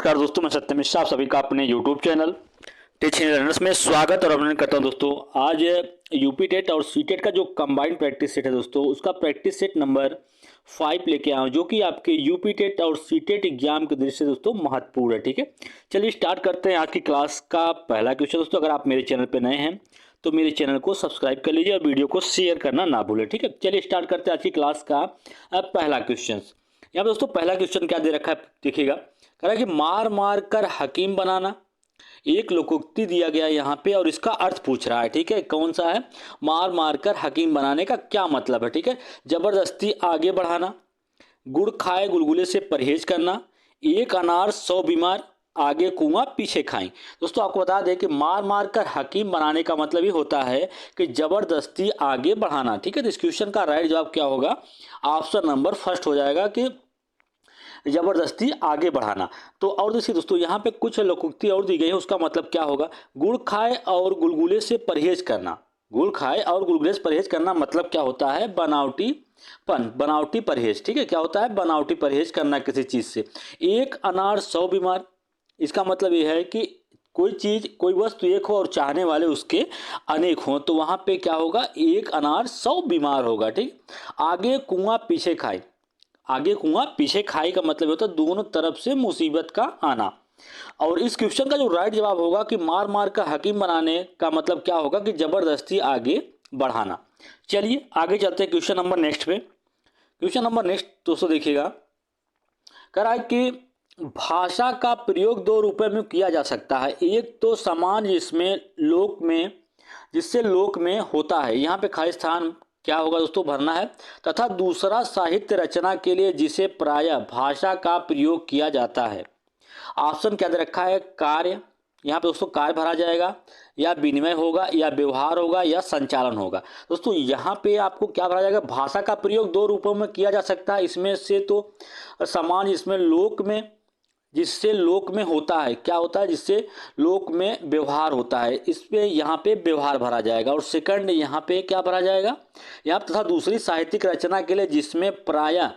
नमस्कार दोस्तों, मैं सत्यम मिश्रा, आप सभी का अपने YouTube चैनल टीचिंग लर्नर्स में स्वागत और अभिनंदन करता हूं। दोस्तों आज यूपी टेट और सी टेट का जो कंबाइंड प्रैक्टिस सेट है दोस्तों, उसका प्रैक्टिस सेट नंबर 5 लेके आया हूं, जो कि आपके यूपी टेट और सी टेट एग्जाम के दृष्टि से दोस्तों महत्वपूर्ण है। ठीक है, चलिए स्टार्ट करते हैं आज की क्लास का पहला क्वेश्चन। दोस्तों अगर आप मेरे चैनल पर नए हैं तो मेरे चैनल को सब्सक्राइब कर लीजिए और वीडियो को शेयर करना ना भूलें। ठीक है, चलिए स्टार्ट करते हैं आज की क्लास का पहला क्वेश्चन। यहाँ पे दोस्तों पहला क्वेश्चन क्या दे रखा है देखिएगा, कह रहा है कि मार मार कर हकीम बनाना। एक लोकोक्ति दिया गया है यहाँ पे और इसका अर्थ पूछ रहा है। ठीक है, कौन सा है? मार मार कर हकीम बनाने का क्या मतलब है? ठीक है, जबरदस्ती आगे बढ़ाना, गुड़ खाए गुलगुले से परहेज करना, एक अनार 100 बीमार, आगे कुआं पीछे खाएं। दोस्तों आपको बता दें कि मार मार कर हकीम बनाने का मतलब ये होता है कि जबरदस्ती आगे बढ़ाना। ठीक है, तो इस क्वेश्चन का राइट जवाब क्या होगा? ऑप्शन नंबर फर्स्ट हो जाएगा कि जबरदस्ती आगे बढ़ाना। तो और देखिए दोस्तों यहाँ पे कुछ लोकोक्ति और दी गई है, उसका मतलब क्या होगा? गुड़ खाए और गुलगुले से परहेज करना। गुड़ खाए और गुलगुले से परहेज करना मतलब क्या होता है? बनावटी परहेज। ठीक है, क्या होता है? बनावटी परहेज करना किसी चीज से। एक अनार 100 बीमार, इसका मतलब यह है कि कोई चीज कोई वस्तु एक हो और चाहने वाले उसके अनेक हों, तो वहां पे क्या होगा? एक अनार 100 बीमार होगा। ठीक, आगे कुआं पीछे खाए। आगे कुआं पीछे खाई का मतलब होता है दोनों तरफ से मुसीबत का आना। और इस क्वेश्चन का जो राइट जवाब होगा कि मार मार का हकीम बनाने का मतलब क्या होगा? कि जबरदस्ती आगे बढ़ाना। चलिए आगे चलते हैं क्वेश्चन नंबर नेक्स्ट पे। क्वेश्चन नंबर नेक्स्ट दोस्तों देखिएगा, कह रहा है कि भाषा का प्रयोग दो रूपों में किया जा सकता है। एक तो समान जिससे लोक में होता है, यहाँ पे खाली स्थान क्या होगा दोस्तों? भरना है। तथा दूसरा साहित्य रचना के लिए जिसे प्रायः भाषा का प्रयोग किया जाता है। ऑप्शन क्या दे रखा है? कार्य, यहाँ पे दोस्तों कार्य भरा जाएगा, या विनिमय होगा, या व्यवहार होगा, या संचालन होगा। दोस्तों यहाँ पे आपको क्या भरा जाएगा? भाषा का प्रयोग दो रूपों में किया जा सकता है। इसमें से तो समान जिससे लोक में होता है, क्या होता है? जिससे लोक में व्यवहार होता है, इस पे यहाँ पे व्यवहार भरा जाएगा। और सेकंड यहाँ पे क्या भरा जाएगा? यहाँ तथा दूसरी साहित्यिक रचना के लिए जिसमें प्रायः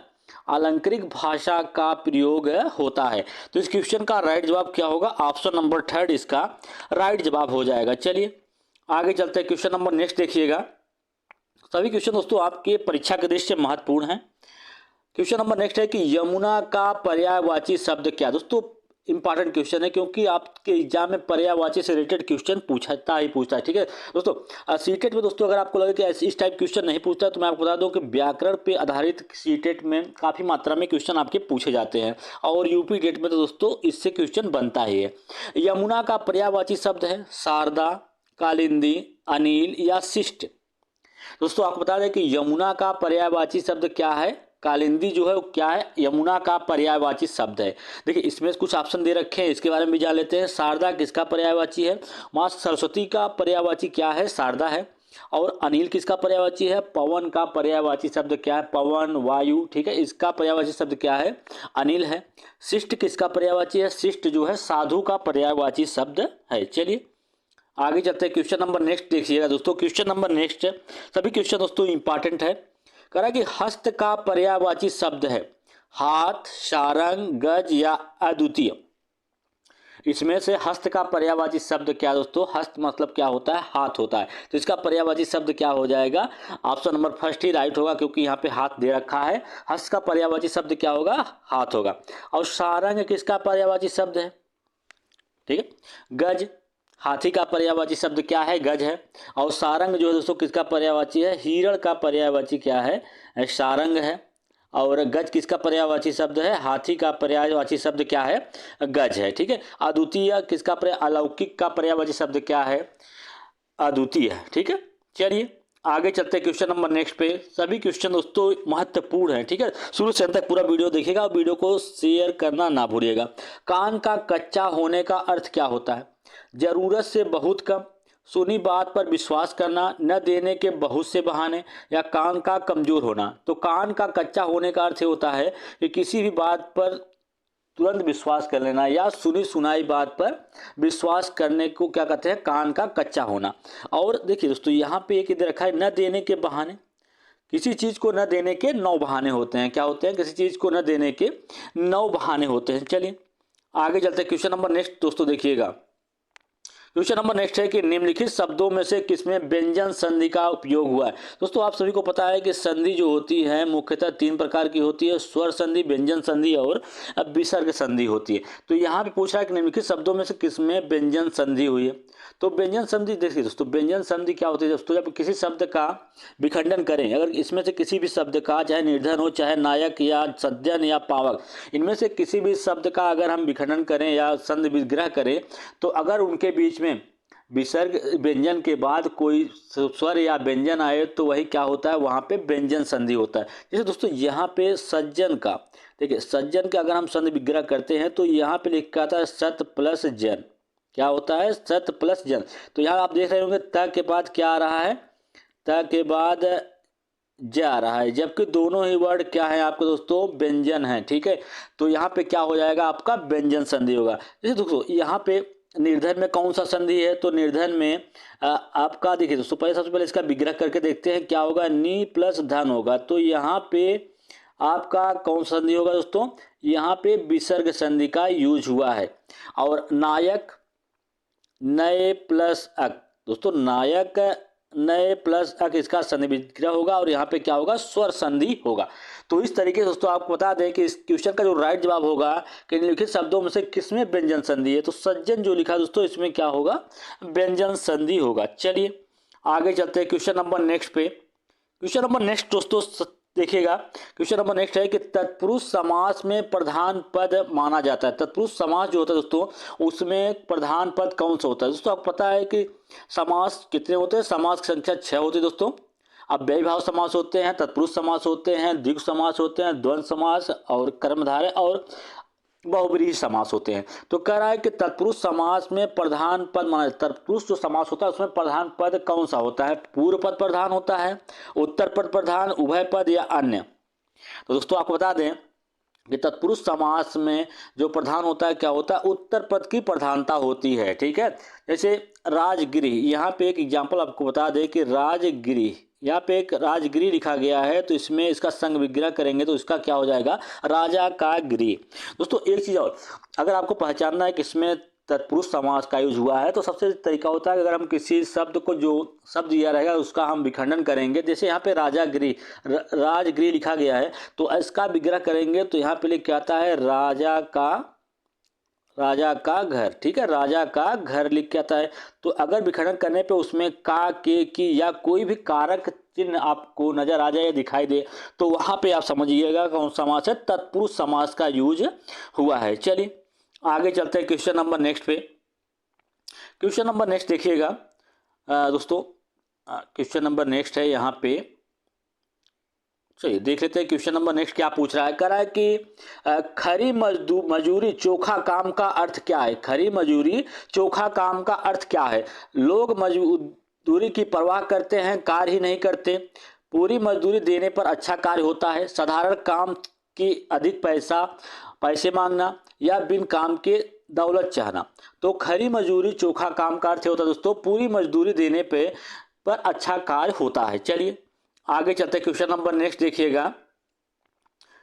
अलंकृत भाषा का प्रयोग होता है। तो इस क्वेश्चन का राइट जवाब क्या होगा? ऑप्शन नंबर थर्ड इसका राइट जवाब हो जाएगा। चलिए आगे चलते हैं, क्वेश्चन नंबर नेक्स्ट देखिएगा। सभी क्वेश्चन दोस्तों आपके परीक्षा के दृष्टि से महत्वपूर्ण है। क्वेश्चन नंबर नेक्स्ट है कि यमुना का पर्यायवाची शब्द क्या? दोस्तों इंपॉर्टेंट क्वेश्चन है, क्योंकि आपके एग्जाम में पर्यायवाची से रिलेटेड क्वेश्चन पूछता है। ठीक है दोस्तों, सीटेट में दोस्तों अगर आपको लगे कि इस टाइप क्वेश्चन नहीं पूछता, तो मैं आपको बता दूं कि व्याकरण पे आधारित सीटेट में काफ़ी मात्रा में क्वेश्चन आपके पूछे जाते हैं, और यूपी टेट में तो दोस्तों इससे क्वेश्चन बनता ही है। यमुना का पर्यायवाची शब्द है शारदा, कालिंदी, अनिल या शिष्ट। दोस्तों आपको बता दें कि यमुना का पर्यायवाची शब्द क्या है? कालिंदी जो है वो क्या है? यमुना का पर्यायवाची शब्द है। देखिए इसमें कुछ ऑप्शन दे रखे हैं, इसके बारे में भी जान लेते हैं। शारदा किसका पर्यायवाची है? माँ सरस्वती का पर्यायवाची क्या है? शारदा है। और अनिल किसका पर्यायवाची है? पवन का पर्यायवाची शब्द क्या है? पवन, वायु। ठीक है, इसका पर्यायवाची शब्द क्या है? अनिल है। शिष्ट किसका पर्यायवाची है? शिष्ट जो है साधु का पर्यायवाची शब्द है। चलिए आगे चलते हैं, क्वेश्चन नंबर नेक्स्ट देखिएगा दोस्तों। क्वेश्चन नंबर नेक्स्ट, सभी क्वेश्चन दोस्तों इंपॉर्टेंट है। कह रहा है कि हस्त का पर्यायवाची शब्द है हाथ, सारंग, गज या अद्वितीय। इसमें से हस्त का पर्यायवाची शब्द क्या दोस्तों? हस्त मतलब क्या होता है? हाथ होता है। तो इसका पर्यायवाची शब्द क्या हो जाएगा? ऑप्शन नंबर फर्स्ट ही राइट होगा, क्योंकि यहाँ पे हाथ दे रखा है। हस्त का पर्यायवाची शब्द क्या होगा? हाथ होगा। और सारंग किसका पर्यायवाची शब्द है? ठीक है, गज, हाथी का पर्यायवाची शब्द क्या है? गज है। और सारंग जो है दोस्तों किसका पर्यायवाची है? हिरण का पर्यायवाची क्या है? सारंग है। और गज किसका पर्यायवाची शब्द है? हाथी का पर्यायवाची शब्द क्या है? गज है। ठीक है, अद्वितीय किसका अलौकिक का पर्यायवाची शब्द क्या है? अद्वितीय है। ठीक है, चलिए आगे चलते हैं क्वेश्चन नंबर नेक्स्ट पे। सभी क्वेश्चन दोस्तों महत्वपूर्ण है। ठीक है, शुरू से अंत तक पूरा वीडियो देखिएगा और वीडियो को शेयर करना ना भूलिएगा। कान का कच्चा होने का अर्थ क्या होता है? जरूरत से बहुत कम, सुनी बात पर विश्वास करना, न देने के बहुत से बहाने, या कान का कमजोर होना। तो कान का कच्चा होने का अर्थ होता है कि किसी भी बात पर तुरंत विश्वास कर लेना, या सुनी सुनाई बात पर विश्वास करने को क्या कहते हैं? कान का कच्चा होना। और देखिए दोस्तों यहाँ पे एक इधर रखा है न देने के बहाने। किसी चीज को न देने के 9 बहाने होते हैं। क्या होते हैं? किसी चीज को न देने के 9 बहाने होते हैं। चलिए आगे चलते हैं क्वेश्चन नंबर नेक्स्ट दोस्तों देखिएगा। क्वेश्चन नंबर नेक्स्ट है कि निम्नलिखित शब्दों में से किसमें व्यंजन संधि का उपयोग हुआ है। दोस्तों आप सभी को पता है कि संधि जो होती है मुख्यतः 3 प्रकार की होती है, स्वर संधि, व्यंजन संधि और विसर्ग संधि होती है। तो यहाँ पे पूछ रहा है कि निम्नलिखित शब्दों में से किसमें व्यंजन संधि हुई है। तो व्यंजन संधि देखिए दोस्तों, व्यंजन संधि क्या होती है दोस्तों, जब किसी शब्द का विखंडन करें, अगर इसमें से किसी भी शब्द का चाहे निर्धन हो, चाहे नायक या सज्जन या पावक, इनमें से किसी भी शब्द का अगर हम विखंडन करें या संधि विग्रह करें, तो अगर उनके बीच में विसर्ग व्यंजन के बाद कोई स्वर या व्यंजन आए तो वही क्या होता है, वहाँ पे व्यंजन संधि होता है। जैसे दोस्तों यहाँ पे सज्जन का, देखिए सज्जन का अगर हम संधि विग्रह करते हैं तो यहाँ पे लिखा आता है सत प्लस जन, क्या होता है, सत प्लस जन। तो यहाँ आप देख रहे होंगे त के बाद क्या आ रहा है, त के बाद ज आ रहा है, जबकि दोनों ही वर्ड क्या है आपके दोस्तों, व्यंजन है। ठीक है, तो यहाँ पे क्या हो जाएगा, आपका व्यंजन संधि होगा। जैसे दोस्तों यहाँ पे निर्धन में कौन सा संधि है, तो निर्धन में आपका देखिए दोस्तों, पहले सबसे पहले इसका विग्रह करके देखते हैं क्या होगा, नी प्लस धन होगा। तो यहाँ पे आपका कौन सा संधि होगा दोस्तों, यहाँ पे विसर्ग संधि का यूज हुआ है। और नायक नए प्लस अक, दोस्तों नायक नए प्लस अक, इसका संधि विग्रह होगा और यहाँ पे क्या होगा, स्वर संधि होगा। तो इस तरीके से दोस्तों आपको बता दें कि इस क्वेश्चन का जो राइट जवाब होगा कि निम्नलिखित शब्दों में से किसमें व्यंजन संधि है, तो सज्जन जो लिखा दोस्तों इसमें क्या होगा, व्यंजन संधि होगा। चलिए आगे चलते हैं क्वेश्चन नंबर नेक्स्ट पे। क्वेश्चन नंबर नेक्स्ट दोस्तों देखिएगा, क्वेश्चन नंबर नेक्स्ट है कि तत्पुरुष समास में प्रधान पद माना जाता है। तत्पुरुष समास जो होता है दोस्तों उसमें प्रधान पद कौन सा होता है। दोस्तों आपको पता है कि समास कितने होते हैं, समास की संख्या 6 होती है दोस्तों। अब व्ययभाव समास होते हैं, तत्पुरुष समास होते हैं, द्विगु समास होते हैं, द्वंद्व समास और कर्मधारय और बहुब्रीहि समास होते हैं। तो कह रहा है कि तत्पुरुष समास में प्रधान पद माना, तत्पुरुष जो समास होता है उसमें प्रधान पद कौन सा होता है, पूर्व पद प्रधान होता है, उत्तर पद प्रधान, उभय पद या अन्य। तो दोस्तों आपको बता दें कि तत्पुरुष समास में जो प्रधान होता है क्या होता है, उत्तर पद की प्रधानता होती है। ठीक है, जैसे राजगिरी, यहाँ पे एक एग्जाम्पल आपको बता दें कि राजगिरी, यहाँ पे एक राजगिरी लिखा गया है, तो इसमें इसका संग विग्रह करेंगे तो इसका क्या हो जाएगा, राजा का गिरी। दोस्तों एक चीज़ और, अगर आपको पहचानना है कि इसमें तत्पुरुष समास का यूज हुआ है तो सबसे तरीका होता है कि अगर हम किसी शब्द को, जो शब्द दिया रहेगा उसका हम विखंडन करेंगे। जैसे यहाँ पे राजागिरी, राजगिरी लिखा गया है तो इसका विग्रह करेंगे तो यहाँ पे लिख के आता है राजा का घर। ठीक है, राजा का घर लिख के आता है। तो अगर विखंडन करने पे उसमें का, के, की या कोई भी कारक चिन्ह आपको नजर आ जाए या दिखाई दे तो वहां पे आप समझिएगा कौन समास है, तत्पुरुष समास का यूज हुआ है। चलिए आगे चलते हैं क्वेश्चन नंबर नेक्स्ट पे। क्वेश्चन नंबर नेक्स्ट देखिएगा दोस्तों, क्वेश्चन नंबर नेक्स्ट है यहाँ पे, चलिए देख लेते हैं क्वेश्चन नंबर नेक्स्ट क्या पूछ रहा है। कह रहा है कि खरी मजूरी चोखा काम का अर्थ क्या है। खरी मजूरी चोखा काम का अर्थ क्या है। लोग मजदूरी की परवाह करते हैं, कार्य ही नहीं करते। पूरी मजदूरी देने पर अच्छा कार्य होता है। साधारण काम की अधिक पैसे मांगना या बिन काम के दौलत चाहना। तो खरी मजदूरी चोखा काम का अर्थ होता है दोस्तों, पूरी मजदूरी देने पर अच्छा कार्य होता है। चलिए आगे चलते हैं क्वेश्चन नंबर नेक्स्ट देखिएगा।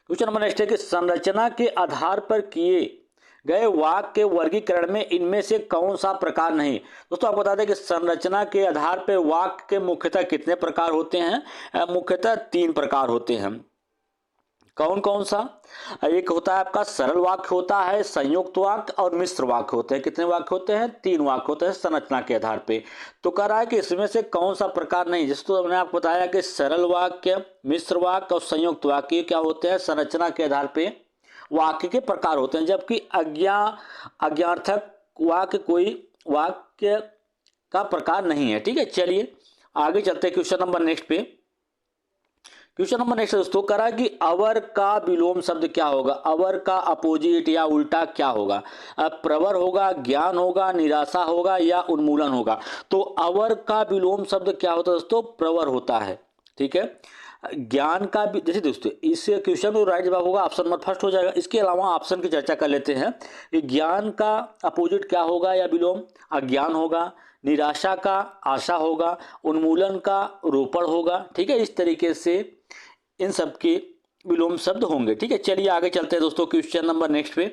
क्वेश्चन नंबर नेक्स्ट है कि संरचना के आधार पर किए गए वाक्य के वर्गीकरण में इनमें से कौन सा प्रकार नहीं। दोस्तों आपको बता दें कि संरचना के आधार पर वाक्य के मुख्यतः कितने प्रकार होते हैं, मुख्यतः 3 प्रकार होते हैं। कौन कौन सा, एक होता है आपका सरल वाक्य होता है, संयुक्त वाक्य और मिश्र वाक्य होते हैं। कितने वाक्य होते हैं, 3 वाक्य होते हैं संरचना के आधार पे। तो कह रहा है कि इसमें से कौन सा प्रकार नहीं। जैसे तो मैंने आपको बताया कि सरल वाक्य, मिश्र वाक्य और संयुक्त वाक्य क्या होते हैं, संरचना के आधार पे वाक्य के प्रकार होते हैं। जबकि अज्ञार्थक वाक्य कोई वाक्य का प्रकार नहीं है। ठीक है, चलिए आगे चलते हैं क्वेश्चन नंबर नेक्स्ट पे। क्वेश्चन नंबर नेक्स्ट दोस्तों करा कि अवर का विलोम शब्द क्या होगा। अवर का अपोजिट या उल्टा क्या होगा। प्रवर होगा, ज्ञान होगा, निराशा होगा या उन्मूलन होगा। तो अवर का विलोम शब्द क्या होता है दोस्तों, प्रवर होता है। ठीक है, ज्ञान का भी, जैसे दोस्तों इस क्वेश्चन में राइट जवाब होगा ऑप्शन नंबर फर्स्ट हो जाएगा। इसके अलावा ऑप्शन की चर्चा कर लेते हैं कि ज्ञान का अपोजिट क्या होगा या विलोम, अज्ञान होगा, निराशा का आशा होगा, उन्मूलन का रोपण होगा। ठीक है, इस तरीके से इन सब के विलोम शब्द होंगे। ठीक है, चलिए आगे चलते हैं दोस्तों क्वेश्चन नंबर नेक्स्ट पे।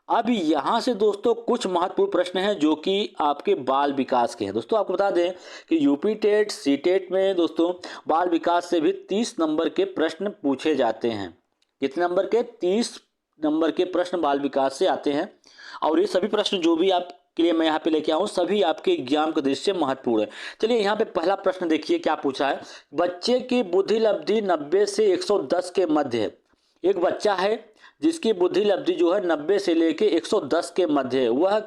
अब यहाँ से दोस्तों कुछ महत्वपूर्ण प्रश्न हैं जो कि आपके बाल विकास के हैं। दोस्तों आपको बता दें कि यूपी टेट सी टेट में दोस्तों बाल विकास से भी 30 नंबर के प्रश्न पूछे जाते हैं। कितने नंबर के? 30 नंबर के प्रश्न बाल विकास से आते हैं। और ये सभी प्रश्न जो भी आपके लिए मैं यहाँ पे लेके आऊँ सभी आपके एग्जाम के दृष्टि से महत्वपूर्ण है। चलिए यहाँ पे पहला प्रश्न देखिए क्या पूछा है। बच्चे की बुद्धि लब्धि 90 से 110 के मध्य है। एक बच्चा है जिसकी बुद्धि लब्धि जो है 90 से लेके 110 के मध्य है। वह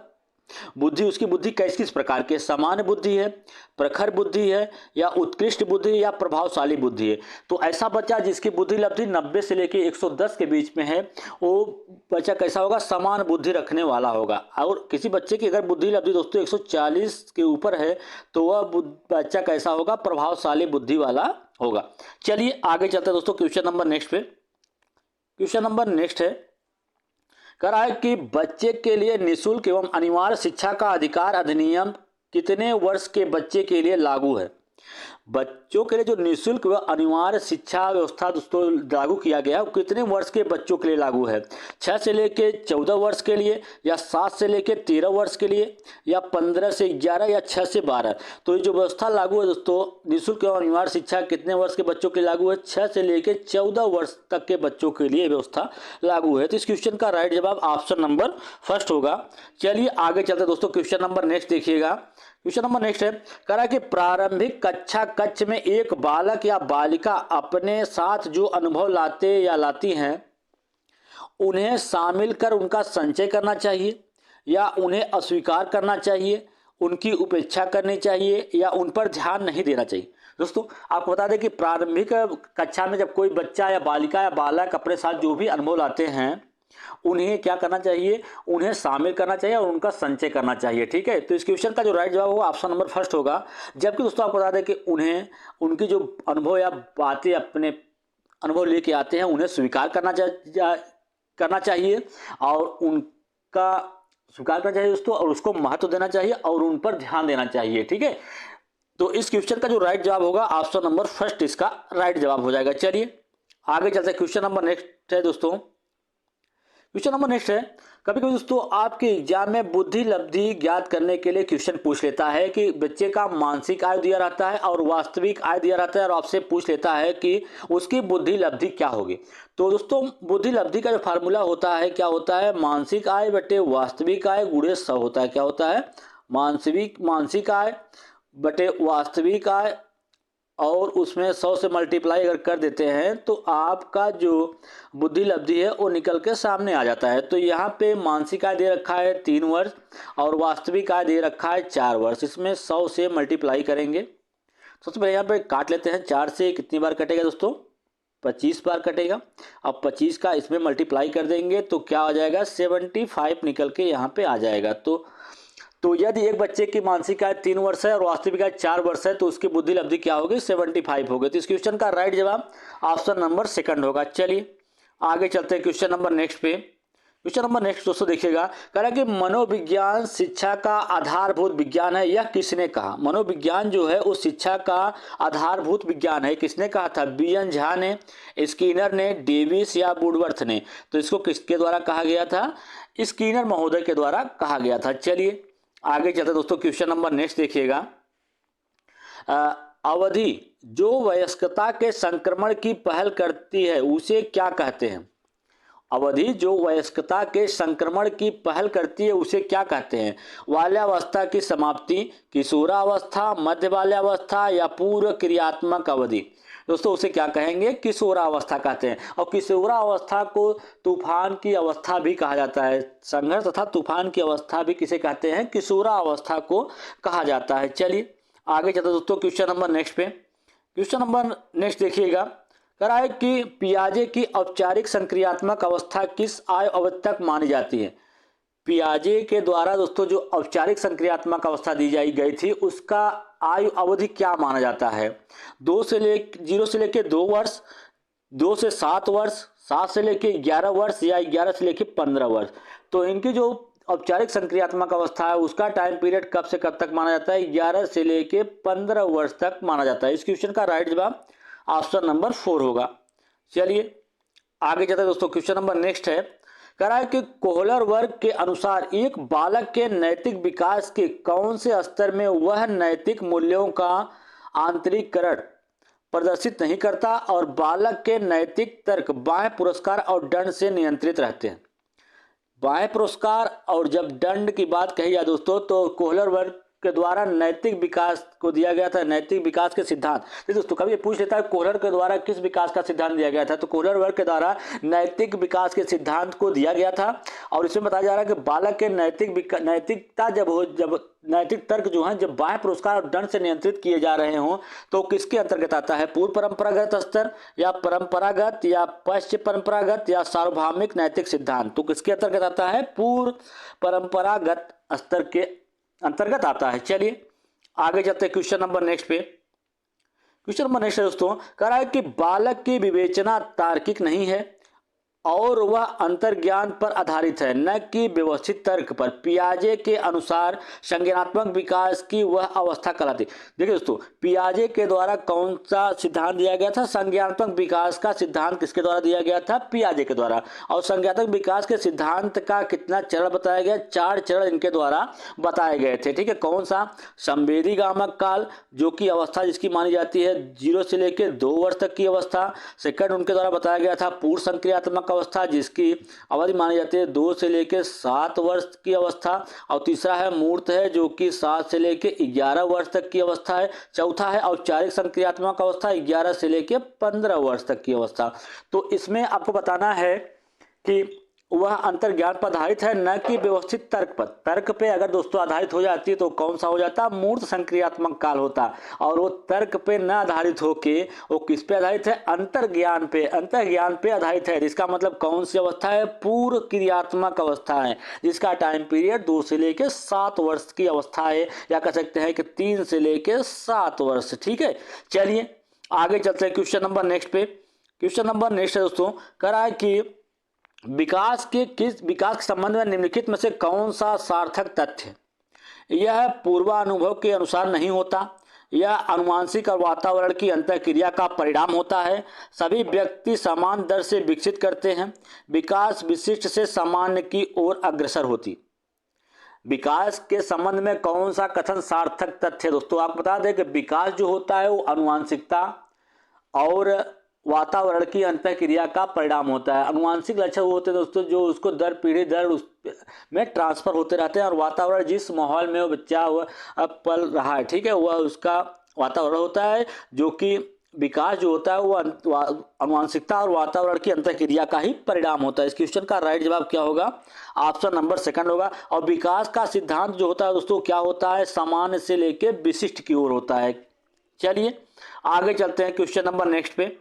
बुद्धि, उसकी बुद्धि किस किस प्रकार की? सामान्य बुद्धि है, प्रखर बुद्धि है, या उत्कृष्ट बुद्धि है, या प्रभावशाली बुद्धि है। तो ऐसा बच्चा जिसकी बुद्धि लब्धि 90 से लेके 110 के बीच में है वो बच्चा कैसा होगा? समान बुद्धि रखने वाला होगा। और किसी बच्चे की अगर बुद्धि लब्धि दोस्तों 140 के ऊपर है तो वह बच्चा कैसा होगा? प्रभावशाली बुद्धि वाला होगा। चलिए आगे चलते हैं दोस्तों क्वेश्चन नंबर नेक्स्ट पे। क्वेश्चन नंबर नेक्स्ट है, कह रहा है कि बच्चे के लिए निःशुल्क एवं अनिवार्य शिक्षा का अधिकार अधिनियम कितने वर्ष के बच्चे के लिए लागू है? बच्चों के लिए जो निःशुल्क व अनिवार्य शिक्षा व्यवस्था दोस्तों लागू किया गया वो कितने वर्ष के बच्चों के लिए लागू है? 6 से लेके 14 वर्ष के लिए, या 7 से लेके 13 वर्ष के लिए, या 15 से 11, या 6 से 12? तो ये जो व्यवस्था लागू है दोस्तों निःशुल्क एवं अनिवार्य शिक्षा कितने वर्ष के बच्चों के लिए लागू है? 6 से लेके 14 वर्ष तक के बच्चों के लिए व्यवस्था लागू है। तो इस क्वेश्चन का राइट जवाब ऑप्शन नंबर फर्स्ट होगा। चलिए आगे चलते दोस्तों क्वेश्चन नंबर नेक्स्ट देखिएगा। क्वेश्चन नंबर नेक्स्ट है, कह रहा है कि प्रारंभिक कक्षा कक्ष में एक बालक या बालिका अपने साथ जो अनुभव लाते या लाती हैं उन्हें शामिल कर उनका संचय करना चाहिए, या उन्हें अस्वीकार करना चाहिए, उनकी उपेक्षा करनी चाहिए, या उन पर ध्यान नहीं देना चाहिए? दोस्तों आपको बता दें कि प्रारंभिक कक्षा में जब कोई बच्चा या बालिका या बालक अपने साथ जो भी अनुभव लाते हैं उन्हें क्या करना चाहिए? उन्हें शामिल करना चाहिए और उनका संचय करना चाहिए। ठीक है, तो इस क्वेश्चन का जो राइट जवाब होगा ऑप्शन नंबर फर्स्ट होगा। जबकि दोस्तों आपको बता दें कि उन्हें उनकी जो अनुभव या बातें अपने अनुभव लेके आते हैं उन्हें स्वीकार करना चाहिए और उनका स्वीकार करना चाहिए दोस्तों, और उसको महत्व देना चाहिए और उन पर ध्यान देना चाहिए। ठीक है, तो इस क्वेश्चन का जो राइट जवाब होगा ऑप्शन नंबर फर्स्ट इसका राइट जवाब हो जाएगा। चलिए आगे चलते हैं। क्वेश्चन नंबर नेक्स्ट है दोस्तों, क्वेश्चन नंबर नेक्स्ट है, कभी कभी दोस्तों आपके एग्जाम में बुद्धि लब्धि ज्ञात करने के लिए क्वेश्चन पूछ लेता है कि बच्चे का मानसिक आय दिया रहता है और वास्तविक आय दिया रहता है और आपसे पूछ लेता है कि उसकी बुद्धि लब्धि क्या होगी। तो दोस्तों बुद्धि लब्धि का जो फार्मूला होता है क्या होता है? मानसिक आय बटे वास्तविक आय गुणे 100 होता है। क्या होता है? मानसिक आय बटे वास्तविक आय और उसमें 100 से मल्टीप्लाई अगर कर देते हैं तो आपका जो बुद्धि लब्धि है वो निकल के सामने आ जाता है। तो यहाँ पे मानसिक आय दे रखा है 3 वर्ष और वास्तविक आय दे रखा है 4 वर्ष। इसमें 100 से मल्टीप्लाई करेंगे। सबसे पहले यहाँ पे काट लेते हैं। 4 से कितनी बार कटेगा दोस्तों? 25 बार कटेगा। अब 25 का इसमें मल्टीप्लाई कर देंगे तो क्या आ जाएगा? 75 निकल के यहाँ पे आ जाएगा। तो यदि एक बच्चे की मानसिक आय 3 वर्ष है और वास्तविक आय 4 वर्ष है तो उसकी बुद्धि लब्धि क्या होगी? 75 होगी। तो इस क्वेश्चन का राइट जवाब ऑप्शन नंबर सेकंड होगा। चलिए आगे चलते हैं क्वेश्चन नंबर नेक्स्ट पे। क्वेश्चन नंबर नेक्स्ट दोस्तों देखिएगा, कह रहा है कि मनोविज्ञान शिक्षा का आधारभूत विज्ञान है, यह किसने कहा? मनोविज्ञान जो है उस शिक्षा का आधारभूत विज्ञान है, किसने कहा था? बी.एन. झा ने, स्किनर ने, डेविस या वुडवर्थ ने? तो इसको किसके द्वारा कहा गया था? स्किनर महोदय के द्वारा कहा गया था। चलिए आगे चलते दोस्तों क्वेश्चन नंबर नेक्स्ट देखिएगा। अवधि जो वयस्कता के संक्रमण की पहल करती है उसे क्या कहते हैं? अवधि जो वयस्कता के संक्रमण की पहल करती है उसे क्या कहते हैं? बाल्यावस्था की समाप्ति, किशोरावस्था, मध्य बाल्यावस्था या पूर्व क्रियात्मक अवधि? दोस्तों उसे क्या कहेंगे? किशोरावस्था कहते हैं। और किशोरावस्था को तूफान की अवस्था भी कहा जाता है। संघर्ष तथा तूफान की अवस्था भी किसे कहते हैं? किशोरावस्था को कहा जाता है। चलिए आगे चलते दोस्तों क्वेश्चन नंबर नेक्स्ट पे। क्वेश्चन नंबर नेक्स्ट देखिएगा, कह रहा है कि पियाजे की औपचारिक संक्रियात्मक अवस्था किस आयु अवधि तक मानी जाती है? पियाजे के द्वारा दोस्तों जो औपचारिक संक्रियात्मक अवस्था दी गई थी उसका आयु अवधि क्या माना जाता है? 0 से लेके 2 वर्ष, 2 से 7 वर्ष, 7 से लेके 11 वर्ष या 11 से लेके 15 वर्ष। तो इनकी जो औपचारिक संक्रियात्मक अवस्था है उसका टाइम पीरियड कब से कब तक माना जाता है? 11 से लेके 15 वर्ष तक माना जाता है। इस क्वेश्चन का राइट जवाब ऑप्शन नंबर 4 होगा। चलिए आगे चलते दोस्तों क्वेश्चन नंबर नेक्स्ट है, कह रहा है कि कोहलर वर्ग के अनुसार एक बालक के नैतिक विकास के कौन से स्तर में वह नैतिक मूल्यों का आंतरिकरण प्रदर्शित नहीं करता और बालक के नैतिक तर्क बाह्य पुरस्कार और दंड से नियंत्रित रहते हैं। बाह्य पुरस्कार और जब दंड की बात कही जाए दोस्तों, तो कोहलर वर्ग के द्वारा नैतिक विकास को दिया गया था, नैतिक विकास के सिद्धांत। तो दोस्तों कभी पूछ लेता है कोहलर के द्वारा किस विकास का सिद्धांत दिया गया था, तो कोहलर वर्ग के द्वारा नैतिक विकास के सिद्धांत को दिया गया था। और इसमें बताया जा रहा है कि बालक के नैतिकता जब नैतिक तर्क जो है जब बाह्य पुरस्कार और दंड से नियंत्रित किए जा रहे हों तो किसके अंतर्गत आता है, पूर्व परंपरागत स्तर या परंपरागत या पश्चिम परंपरागत या सार्वभौमिक नैतिक सिद्धांत। तो किसके अंतर्गत आता है, पूर्व परंपरागत स्तर के अंतर्गत आता है। चलिए आगे चलते हैं क्वेश्चन नंबर नेक्स्ट पे। क्वेश्चन नंबर नेक्स्ट है दोस्तों, कह रहा है कि बालक की विवेचना तार्किक नहीं है और वह अंतर्ज्ञान पर आधारित है, न कि व्यवस्थित तर्क पर। पियाजे के अनुसार संज्ञानात्मक विकास की वह अवस्था कहलाती। देखिए दोस्तों, पियाजे के द्वारा कौन सा सिद्धांत दिया गया था, संज्ञानात्मक विकास का सिद्धांत किसके द्वारा दिया गया था, पियाजे के द्वारा। और संज्ञानात्मक विकास के सिद्धांत का कितना चरण बताया गया, 4 चरण इनके द्वारा बताए गए थे। ठीक है, कौन सा, संवेदी गामक काल जो कि अवस्था जिसकी मानी जाती है 0 से लेकर 2 वर्ष तक की अवस्था। सेकंड उनके द्वारा बताया गया था पूर्व संक्रियात्मक अवस्था जिसकी अवधि मानी जाती है 2 से लेकर 7 वर्ष की अवस्था। और तीसरा है मूर्त है जो कि 7 से लेकर 11 वर्ष तक की अवस्था है। चौथा है औपचारिक संक्रियात्मक अवस्था 11 से लेकर 15 वर्ष तक की अवस्था। तो इसमें आपको बताना है कि वह अंतर्ज्ञान पर आधारित है, न कि व्यवस्थित तर्क पर। तर्क पे अगर दोस्तों आधारित हो जाती है तो कौन सा हो जाता, मूर्त संक्रियात्मक काल होता। और वो तर्क पे न आधारित होके वो किस पे आधारित है, अंतर्ज्ञान पे आधारित है। जिसका मतलब कौन सी अवस्था है, पूर्व क्रियात्मक अवस्था है, जिसका टाइम पीरियड 2 से लेकर 7 वर्ष की अवस्था है, या कह सकते हैं कि 3 से लेकर 7 वर्ष। ठीक है, चलिए आगे चलते हैं क्वेश्चन नंबर नेक्स्ट पे। क्वेश्चन नंबर नेक्स्ट है दोस्तों, कह रहा है कि विकास के संबंध में निम्नलिखित में से कौन सा सार्थक तथ्य यह पूर्वानुभव के अनुसार नहीं होता, यह अनुवांशिक और वातावरण की अंतःक्रिया का परिणाम होता है, सभी व्यक्ति समान दर से विकसित करते हैं, विकास विशिष्ट से सामान्य की ओर अग्रसर होती। विकास के संबंध में कौन सा कथन सार्थक तथ्य। दोस्तों आपको बता दें कि विकास जो होता है वो अनुवांशिकता और वातावरण की अंतःक्रिया का परिणाम होता है। अनुवांशिक लक्षण वो होते हैं दोस्तों जो उसको दर पीढ़ी दर उस में ट्रांसफर होते रहते हैं, और वातावरण जिस माहौल में वो बच्चा पल रहा है, ठीक है, वह उसका वातावरण होता है। जो कि विकास जो होता है वो अनुवांशिकता और वातावरण की अंतःक्रिया का ही परिणाम होता है। इस क्वेश्चन का राइट जवाब क्या होगा, ऑप्शन नंबर सेकंड होगा। और विकास का सिद्धांत जो होता है दोस्तों क्या होता है, सामान्य से लेकर विशिष्ट की ओर होता है। चलिए आगे चलते हैं क्वेश्चन नंबर नेक्स्ट पे।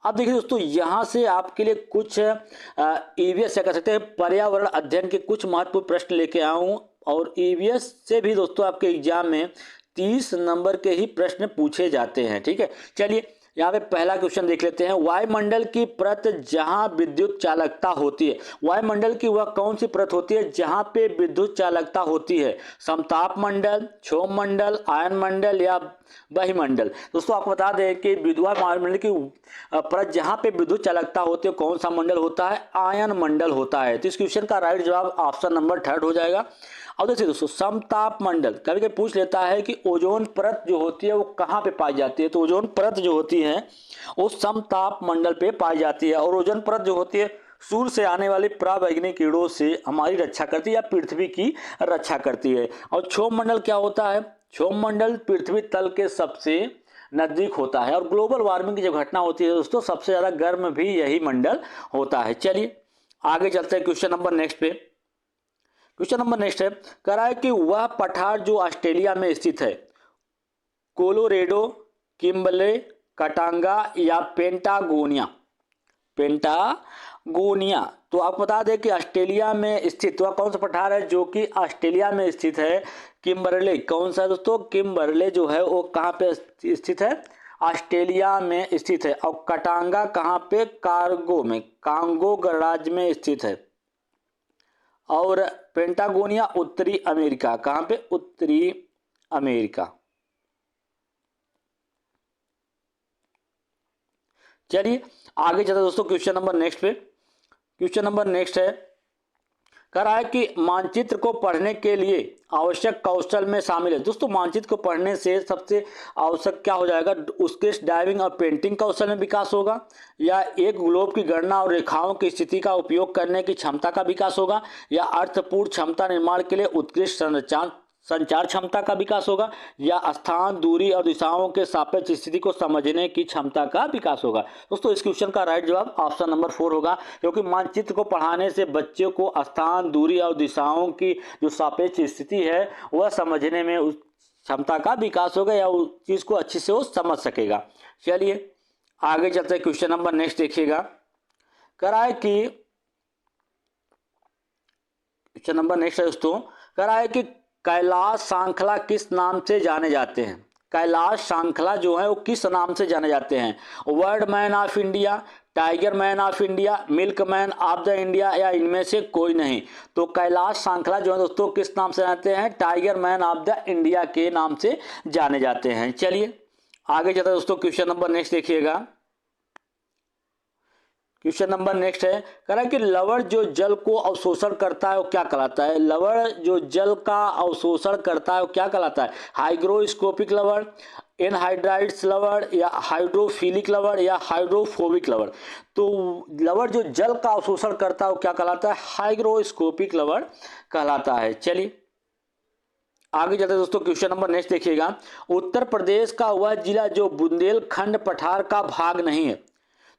अब देखिए दोस्तों, यहाँ से आपके लिए कुछ ईवीएस या कह सकते हैं पर्यावरण अध्ययन के कुछ महत्वपूर्ण प्रश्न लेके आया हूँ। और ईवीएस से भी दोस्तों आपके एग्जाम में 30 नंबर के ही प्रश्न पूछे जाते हैं। ठीक है, चलिए यहाँ पे पहला क्वेश्चन देख लेते हैं। वायुमंडल की परत जहाँ विद्युत चालकता होती है, वायुमंडल की वह कौन सी परत होती है जहाँ पे विद्युत चालकता होती है, समताप मंडल, क्षोभ मंडल, आयन मंडल या बहिमंडल। दोस्तों आपको बता दें कि वायुमंडल की परत जहाँ पे विद्युत चालकता होती है कौन सा मंडल होता है, आयन मंडल होता है। तो इस क्वेश्चन का राइट जवाब ऑप्शन नंबर 3 हो जाएगा। अब देखिए दोस्तों, समताप मंडल कभी कभी पूछ लेता है कि ओजोन परत जो होती है वो कहाँ पे पाई जाती है, तो ओजोन परत जो होती है वो समताप मंडल पे पाई जाती है। और ओजोन परत जो होती है सूर्य से आने वाली पराबैंगनी किरणों से हमारी रक्षा करती है या पृथ्वी की रक्षा करती है। और क्षोभ मंडल क्या होता है, क्षोभ मंडल पृथ्वी तल के सबसे नजदीक होता है। और ग्लोबल वार्मिंग की जो घटना होती है दोस्तों सबसे ज्यादा गर्म भी यही मंडल होता है। चलिए आगे चलते हैं क्वेश्चन नंबर नेक्स्ट पे। क्वेश्चन नंबर नेक्स्ट है, कह रहा है कि वह पठार जो ऑस्ट्रेलिया में स्थित है, कोलोरेडो, किम्बले, कटांगा या पेंटागोनिया। तो आपको बता दें कि ऑस्ट्रेलिया में स्थित वह कौन सा पठार है जो कि ऑस्ट्रेलिया में स्थित है, किम्बरले। कौन सा दोस्तों, किम्बरले जो है वो कहाँ पे स्थित है, ऑस्ट्रेलिया में स्थित है। और कटांगा कहाँ पे, कांगो गणराज्य में स्थित है। और पेंटागोनिया उत्तरी अमेरिका, कहाँ पे, उत्तरी अमेरिका। चलिए आगे चलते दोस्तों क्वेश्चन नंबर नेक्स्ट पे। क्वेश्चन नंबर नेक्स्ट है, कह रहा है कि मानचित्र को पढ़ने के लिए आवश्यक कौशल में शामिल है। दोस्तों मानचित्र को पढ़ने से सबसे आवश्यक क्या हो जाएगा, उसके ड्राइविंग और पेंटिंग कौशल में विकास होगा, या एक ग्लोब की गणना और रेखाओं की स्थिति का उपयोग करने की क्षमता का विकास होगा, या अर्थपूर्ण क्षमता निर्माण के लिए उत्कृष्ट संचार क्षमता का विकास होगा, या स्थान, दूरी और दिशाओं के सापेक्ष स्थिति को समझने की क्षमता का विकास होगा। दोस्तों इस क्वेश्चन का राइट जवाब ऑप्शन नंबर 4 होगा, क्योंकि मानचित्र को पढ़ाने से बच्चे को स्थान, दूरी और दिशाओं की जो सापेक्ष स्थिति है वह समझने में उस क्षमता का विकास होगा, या उस चीज को अच्छे से वो समझ सकेगा। चलिए आगे चलते हैं, क्वेश्चन नंबर नेक्स्ट देखिएगा। कह रहा है कि क्वेश्चन नंबर नेक्स्ट है दोस्तों, कह रहा है कि कैलाश श्रृंखला किस नाम से जाने जाते हैं। कैलाश श्रृंखला जो है वो किस नाम से जाने जाते हैं, word man of India, tiger man of India, milk man of the India, या इनमें से कोई नहीं। तो कैलाश श्रृंखला जो है दोस्तों किस नाम से जानते हैं, tiger man of the India के नाम से जाने जाते हैं। चलिए आगे चलते हैं दोस्तों, क्वेश्चन नंबर नेक्स्ट देखिएगा। क्वेश्चन नंबर नेक्स्ट है, कह रहा है कि लवण जो जल को अवशोषण करता है वो क्या कहलाता है। लवण जो जल का अवशोषण करता है वो क्या कहलाता है, हाइग्रोस्कोपिक लवण, एनहाइड्राइड्स लवण, या हाइड्रोफिलिक लवण, या हाइड्रोफोबिक लवण। तो लवण जो जल का अवशोषण करता है वो क्या कहलाता है, हाइग्रोस्कोपिक लवण कहलाता है। चलिए आगे चलते दोस्तों, क्वेश्चन नंबर नेक्स्ट देखिएगा। उत्तर प्रदेश का वह जिला जो बुंदेलखंड पठार का भाग नहीं है।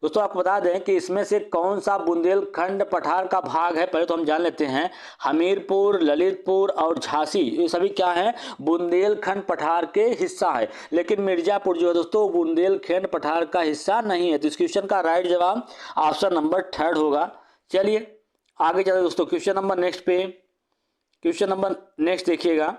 दोस्तों आपको बता दें कि इसमें से कौन सा बुंदेलखंड पठार का भाग है, पहले तो हम जान लेते हैं। हमीरपुर, ललितपुर और झांसी ये सभी क्या है, बुंदेलखंड पठार के हिस्सा है, लेकिन मिर्जापुर जो है दोस्तों बुंदेलखंड पठार का हिस्सा नहीं है। तो इस क्वेश्चन का राइट जवाब ऑप्शन नंबर 3 होगा। चलिए आगे चलते दोस्तों, क्वेश्चन नंबर नेक्स्ट पे, क्वेश्चन नंबर नेक्स्ट देखिएगा।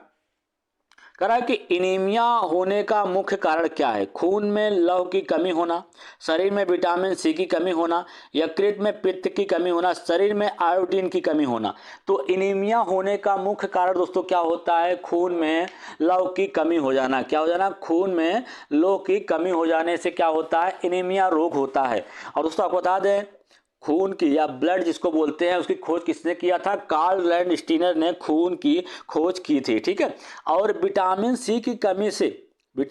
कह रहा है कि एनीमिया होने का मुख्य कारण क्या है, खून में लौह की कमी होना, शरीर में विटामिन सी की कमी होना, यकृत में पित्त की कमी होना, शरीर में आयोडीन की कमी होना। तो एनीमिया होने का मुख्य कारण दोस्तों क्या होता है, खून में लौह की कमी हो जाना। क्या हो जाना, खून में लौह की कमी हो जाने से क्या होता है, एनीमिया रोग होता है। और दोस्तों आपको बता दें खून की या ब्लड जिसको बोलते हैं उसकी खोज किसने किया था, कार्ल लैंडस्टीनर ने खून की खोज की थी। ठीक है, और विटामिन सी की कमी से,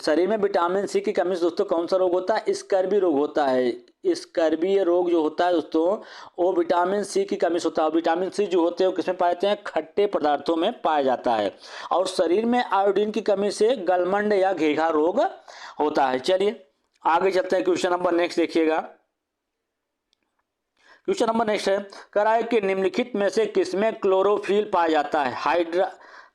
शरीर में विटामिन सी की कमी से दोस्तों कौन सा रोग होता है, स्कर्वी रोग होता है। स्कर्वी रोग जो होता है दोस्तों वो विटामिन सी की कमी से होता है। विटामिन सी जो होते हैं वो किसमें पाए जाते हैं, खट्टे पदार्थों में पाया जाता है। और शरीर में आयोडीन की कमी से गलमंड या घेघा रोग होता है। चलिए आगे चलते हैं, क्वेश्चन नंबर नेक्स्ट देखिएगा। क्वेश्चन नंबर नेक्स्ट है, कह रहा है कि निम्नलिखित में से किसमें क्लोरोफिल पाया जाता है,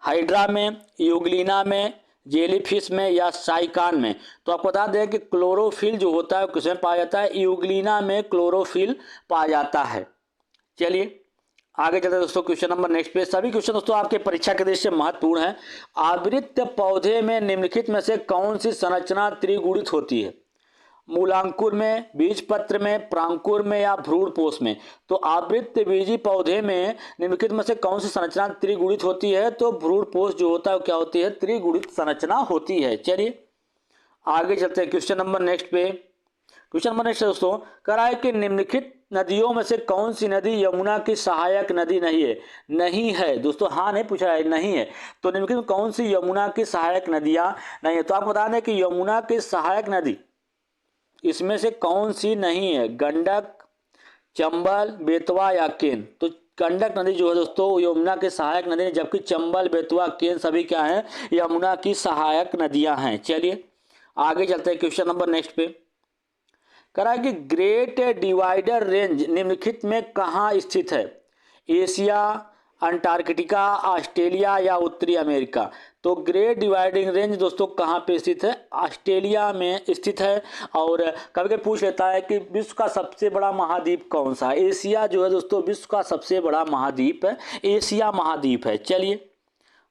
हाइड्रा में, यूग्लिना में, जेलीफिश में, या साइकान में। तो आपको बता दें कि क्लोरोफिल जो होता है किसमें पाया जाता है, यूग्लिना में क्लोरोफिल पाया जाता है। चलिए आगे चलते हैं दोस्तों, क्वेश्चन नंबर नेक्स्ट पे। सभी क्वेश्चन दोस्तों आपके परीक्षा के दृष्टि से महत्वपूर्ण है। आवृत्त पौधे में निम्नलिखित में से कौन सी संरचना त्रिगुणित होती है, मूलांकुर में, बीजपत्र में, प्रांकुर में, या भ्रूणपोष में। तो आवृत्त बीजी पौधे में निम्नलिखित में से कौन सी संरचना त्रिगुणित होती है, तो भ्रूणपोष जो होता है वो क्या होती है, त्रिगुणित संरचना होती है। चलिए आगे चलते हैं, क्वेश्चन नंबर नेक्स्ट पे। क्वेश्चन नंबर नेक्स्ट दोस्तों, कह रहा है कि निम्नलिखित नदियों में से कौन सी नदी यमुना की सहायक नदी नहीं है। नहीं है दोस्तों, हाँ नहीं पूछा है, नहीं है। तो निम्नलिखित में कौन सी यमुना की सहायक नदियां नहीं है। तो आपको बता दें कि यमुना की सहायक नदी इसमें से कौन सी नहीं है, गंडक, चंबल, बेतवा, या केन। तो गंडक नदी जो है दोस्तों यमुना के सहायक नदी है, जबकि चंबल, बेतवा, केन सभी क्या हैं, यमुना की सहायक नदियां हैं। चलिए आगे चलते हैं, क्वेश्चन नंबर नेक्स्ट पे। कह रहा है कि ग्रेट डिवाइडर रेंज निम्नलिखित में कहाँ स्थित है, एशिया, अंटार्कटिका, ऑस्ट्रेलिया, या उत्तरी अमेरिका। तो ग्रेट डिवाइडिंग रेंज दोस्तों कहाँ पे स्थित है, ऑस्ट्रेलिया में स्थित है। और कभी कभी पूछ लेता है कि विश्व का सबसे बड़ा महाद्वीप कौन सा है। एशिया जो है दोस्तों विश्व का सबसे बड़ा महाद्वीप है, एशिया महाद्वीप है। चलिए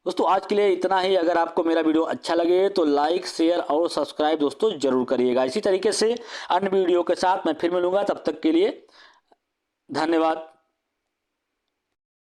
दोस्तों आज के लिए इतना ही। अगर आपको मेरा वीडियो अच्छा लगे तो लाइक, शेयर और सब्सक्राइब दोस्तों जरूर करिएगा। इसी तरीके से अन्य वीडियो के साथ मैं फिर मिलूंगा, तब तक के लिए धन्यवाद।